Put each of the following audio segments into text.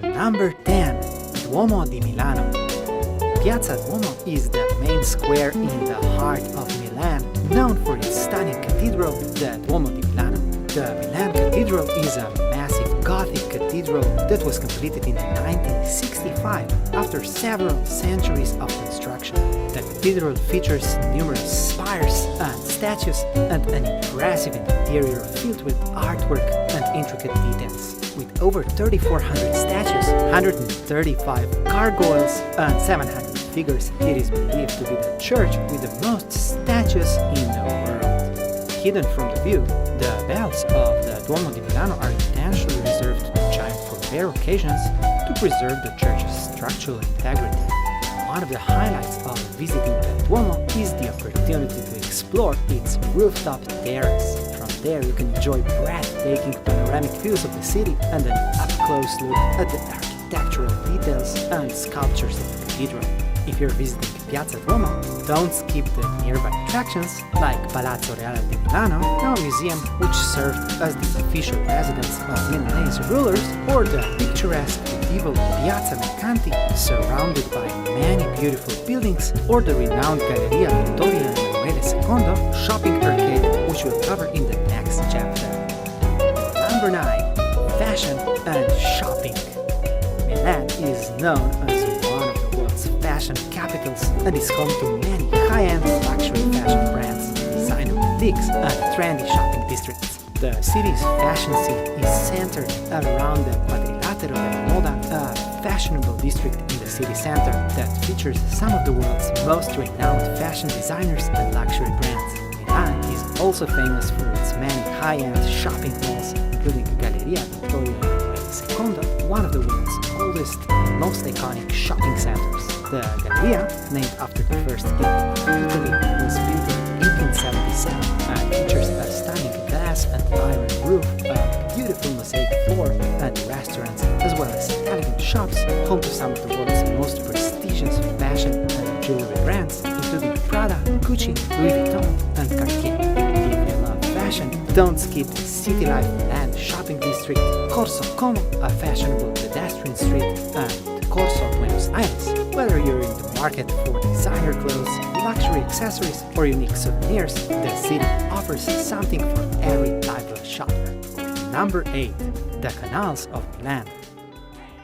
Number 10. Duomo di Milano. Piazza Duomo is the main square in the heart of Milan, known for its stunning cathedral, the Duomo di Milano. The Milan Cathedral is a massive Gothic cathedral that was completed in 1965 after several centuries of construction. The cathedral features numerous spires and statues and an impressive interior filled with artwork and intricate details. With over 3,400 statues, 135 gargoyles, and 700 figures, it is believed to be the church with the most statues in the world. Hidden from the view, the bells of the Duomo di Milano are intentionally reserved to chime for rare occasions to preserve the church's structural integrity. One of the highlights of visiting the Duomo is the opportunity to explore its rooftop terrace. From there you can enjoy breathtaking panoramic views of the city and an up-close look at the architectural details and sculptures of the cathedral. If you're visiting Piazza Duomo, don't skip the nearby attractions like Palazzo Reale di Milano, a museum which served as the official residence of Milanese rulers, or the picturesque medieval Piazza Mercanti, surrounded by many beautiful buildings, or the renowned Galleria Vittorio Emanuele II shopping arcade, which we'll cover in the next chapter. Number 9. Fashion and shopping. Milan is known as one of the world's fashion capitals and is home to many high-end luxury fashion brands, designer boutiques, and trendy shopping districts. The city's fashion scene is centered around the Quadrilatero della Moda, a fashionable district in the city center that features some of the world's most renowned fashion designers and luxury brands. Milan is also famous for its many high-end shopping malls, including Galleria Vittorio Emanuele II, one of the world's oldest and most iconic shopping centers. The Galleria, named after the first king of Italy, was built in 1877 and features a stunning glass and iron roof, a beautiful mosaic floor, and restaurants, as well as elegant shops, home to some of the world's most prestigious fashion and jewelry brands, including Prada, Gucci, Louis Vuitton, and Cartier. If you love fashion, don't skip the City Life Milan shopping district, Corso Como, a fashionable pedestrian street, and Corso Buenos Aires. Whether you're in the market for designer clothes, luxury accessories, or unique souvenirs, the city offers something for every type of shopper. Number 8. The Canals of Milan.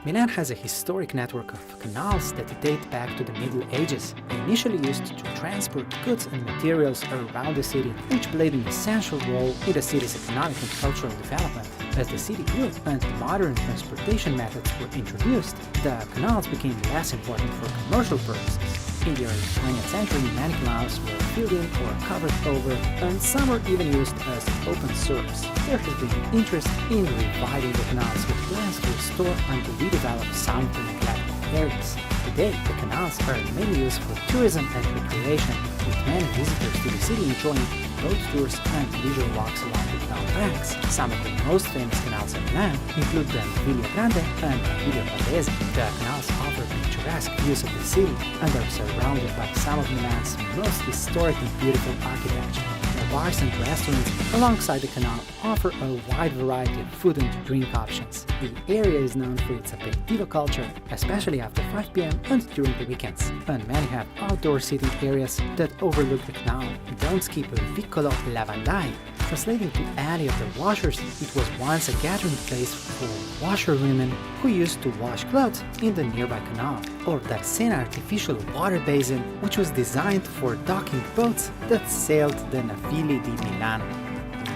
Milan has a historic network of canals that date back to the Middle Ages, initially used to transport goods and materials around the city, which played an essential role in the city's economic and cultural development. As the city grew and modern transportation methods were introduced, the canals became less important for commercial purposes. In the early 20th century, many canals were filled in or covered over, and some were even used as open sewers. There has been interest in reviving the canals with plans to restore and to redevelop some of the neglected areas. Today, the canals are mainly used for tourism and recreation, with many visitors to the city enjoying boat tours and leisure walks along the canal banks. Some of the most famous canals in Milan include the Naviglio Grande and Naviglio Valdese. The canals offer picturesque views of the city and are surrounded by some of Milan's most historic and beautiful architecture. The bars and restaurants alongside the canal offer a wide variety of food and drink options. The area is known for its aperitivo culture, especially after 5 p.m. and during the weekends, and many have outdoor seating areas that overlook the canal. Don't skip Vicolo Lavandai. Translating to Alley of the Washers, it was once a gathering place for washerwomen who used to wash clothes in the nearby canal, or Darsena artificial water basin, which was designed for docking boats that sailed the Navigli di Milano.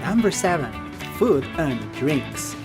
Number 7. Food and drinks.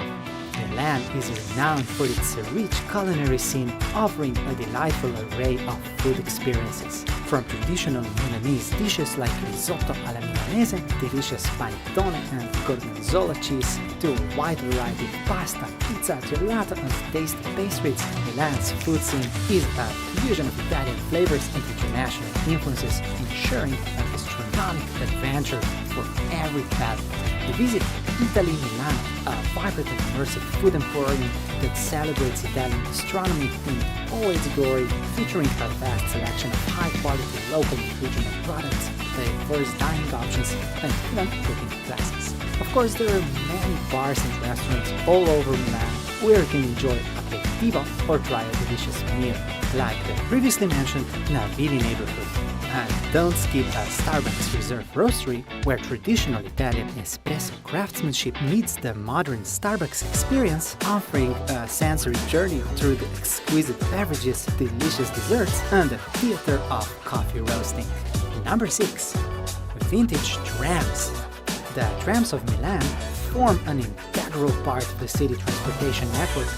Milan is renowned for its rich culinary scene, offering a delightful array of food experiences. From traditional Milanese dishes like risotto alla milanese, delicious panettone and gorgonzola cheese, to a wide variety of pasta, pizza, gelato, and tasty pastries, Milan's food scene is a fusion of Italian flavors and international influences, ensuring a gastronomic adventure for every palate. To visit Italy Milano, a vibrant and immersive food emporium that celebrates Italian gastronomy in all its glory, featuring a vast selection of high-quality local and regional products, diverse dining options, and even cooking classes. Of course, there are many bars and restaurants all over Milan where you can enjoy a aperitivo or try a delicious meal, like the previously mentioned Navili neighborhood. And don't skip a Starbucks Reserve Roastery, where traditional Italian espresso craftsmanship meets the modern Starbucks experience, offering a sensory journey through the exquisite beverages, delicious desserts, and the theater of coffee roasting. Number 6. Vintage trams. The trams of Milan form an integral part of the city transportation network,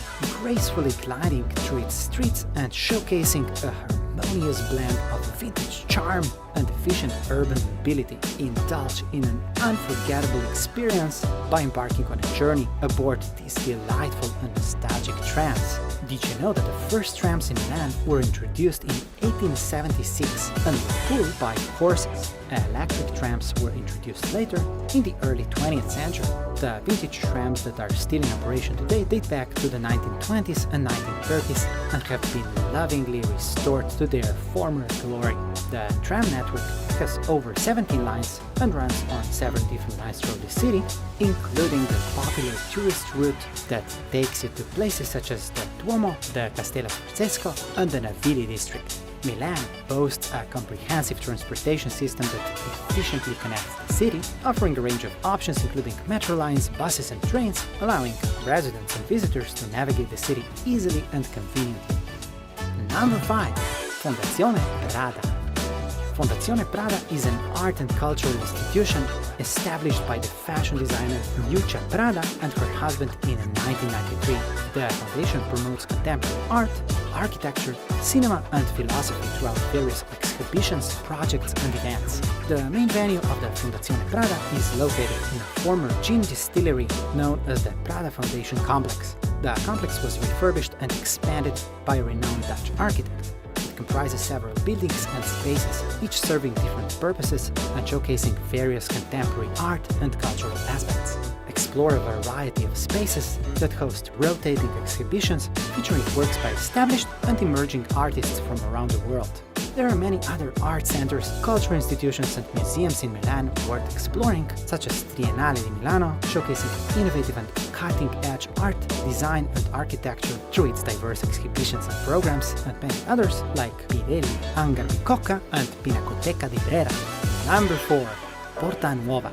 gracefully gliding through its streets and showcasing a harmonious blend of vintage charm and efficient urban mobility. Indulge in an unforgettable experience by embarking on a journey aboard these delightful and nostalgic trams. Did you know that the first trams in Milan were introduced in 1876 and were pulled by horses? Electric trams were introduced later in the early 20th century. The vintage trams that are still in operation today date back to the 1920s and 1930s and have been lovingly restored to their former glory. The tram network has over 17 lines and runs on several different lines throughout the city, including the popular tourist route that takes you to places such as the Duomo, the Castello Sforzesco, and the Navili district. Milan boasts a comprehensive transportation system that efficiently connects the city, offering a range of options including metro lines, buses and trains, allowing residents and visitors to navigate the city easily and conveniently. Number 5. Fondazione Prada. Fondazione Prada is an art and cultural institution established by the fashion designer Miuccia Prada and her husband in 1993. The foundation promotes contemporary art, architecture, cinema and philosophy throughout various exhibitions, projects and events. The main venue of the Fondazione Prada is located in a former gin distillery known as the Prada Foundation Complex. The complex was refurbished and expanded by a renowned Dutch architect. It comprises several buildings and spaces, each serving different purposes and showcasing various contemporary art and cultural aspects. Explore a variety of spaces that host rotating exhibitions featuring works by established and emerging artists from around the world. There are many other art centers, cultural institutions and museums in Milan worth exploring, such as Triennale di Milano, showcasing innovative and cutting-edge art, design and architecture through its diverse exhibitions and programs, and many others like Pirelli, Hangar Bicocca and Pinacoteca di Brera. Number 4. Porta Nuova.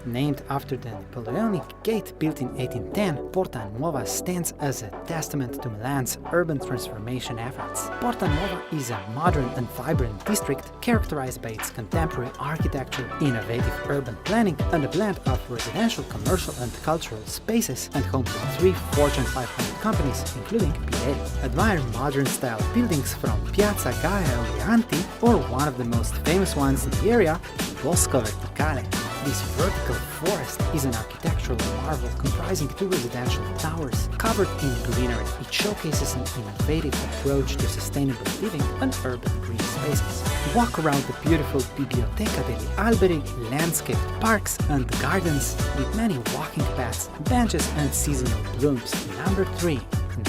Named after the Napoleonic gate built in 1810, Porta Nuova stands as a testament to Milan's urban transformation efforts. Porta Nuova is a modern and vibrant district characterized by its contemporary architecture, innovative urban planning, and a blend of residential, commercial, and cultural spaces, and home to 3 Fortune 500 companies, including Pirelli. Admire modern-style buildings from Piazza Gaia Eurianti, or one of the most famous ones in the area, Bosco Verticale. This vertical forest is an architectural marvel comprising 2 residential towers covered in greenery. It showcases an innovative approach to sustainable living and urban green spaces. Walk around the beautiful Biblioteca degli Alberi, landscaped parks and gardens with many walking paths, benches and seasonal blooms. Number 3.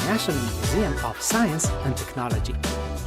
National Museum of Science and Technology.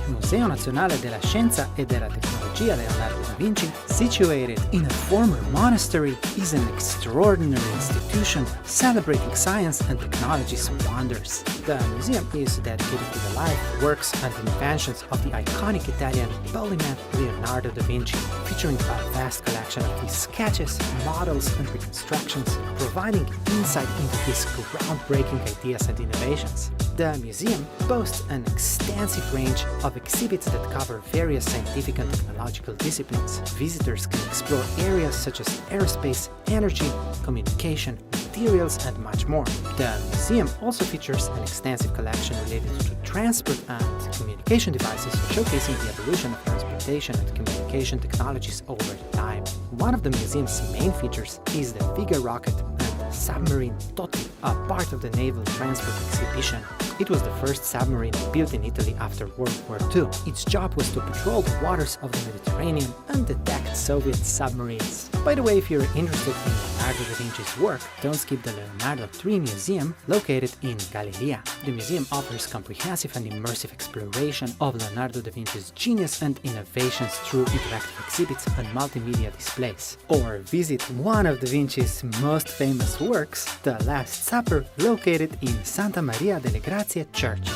Museo Nazionale della Scienza e della Tecnologia Leonardo da Vinci, situated in a former monastery, is an extraordinary institution celebrating science and technology's wonders. The museum is dedicated to the life, works and inventions of the iconic Italian polymath Leonardo da Vinci, featuring a vast collection of his sketches, models and reconstructions, providing insight into his groundbreaking ideas and innovations. The museum boasts an extensive range of exhibits that cover various scientific and technological disciplines. Visitors can explore areas such as aerospace, energy, communication, materials, and much more. The museum also features an extensive collection related to transport and communication devices, showcasing the evolution of transportation and communication technologies over time. One of the museum's main features is the Vega rocket and submarine Totti, a part of the naval transport exhibition. It was the first submarine built in Italy after World War II. Its job was to patrol the waters of the Mediterranean and detect Soviet submarines. By the way, if you're interested in Leonardo da Vinci's work, don't skip the Leonardo III Museum located in Galilea. The museum offers comprehensive and immersive exploration of Leonardo da Vinci's genius and innovations through interactive exhibits and multimedia displays. Or visit one of da Vinci's most famous works, The Last Supper, located in Santa Maria delle Grazie Church.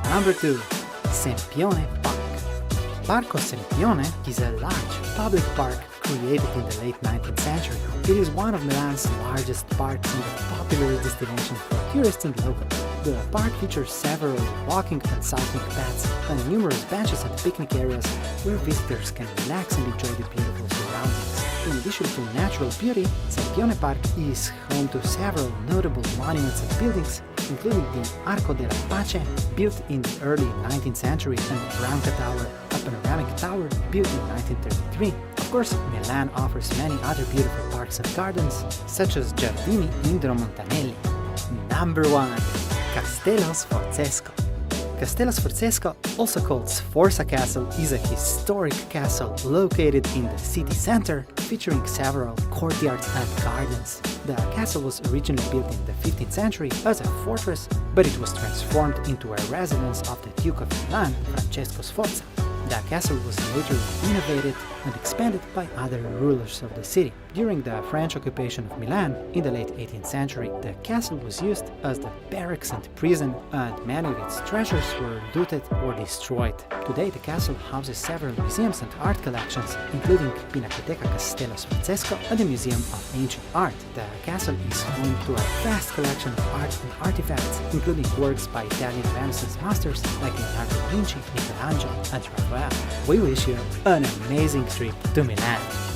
Number 2. Sempione Park. Parco Sempione is a large public park created in the late 19th century. It is one of Milan's largest parks and a popular destination for tourists and locals. The park features several walking and cycling paths and numerous benches and picnic areas where visitors can relax and enjoy the beautiful surroundings. In addition to natural beauty, Sempione Park is home to several notable monuments and buildings, including the Arco della Pace, built in the early 19th century, and the Branca Tower, a panoramic tower built in 1933. Of course, Milan offers many other beautiful parks and gardens, such as Giardini Indro Montanelli. Number 1. Castello Sforzesco. Castello Sforzesco, also called Sforza Castle, is a historic castle located in the city center, featuring several courtyards and gardens. The castle was originally built in the 15th century as a fortress, but it was transformed into a residence of the Duke of Milan, Francesco Sforza. The castle was later renovated and expanded by other rulers of the city. During the French occupation of Milan in the late 18th century, the castle was used as the barracks and prison, and many of its treasures were looted or destroyed. Today, the castle houses several museums and art collections, including Pinacoteca Castello Sforzesco and the Museum of Ancient Art. The castle is home to a vast collection of art and artifacts, including works by Italian Renaissance masters like Leonardo da Vinci, Michelangelo, and Raphael. We wish you an amazing trip to Milan!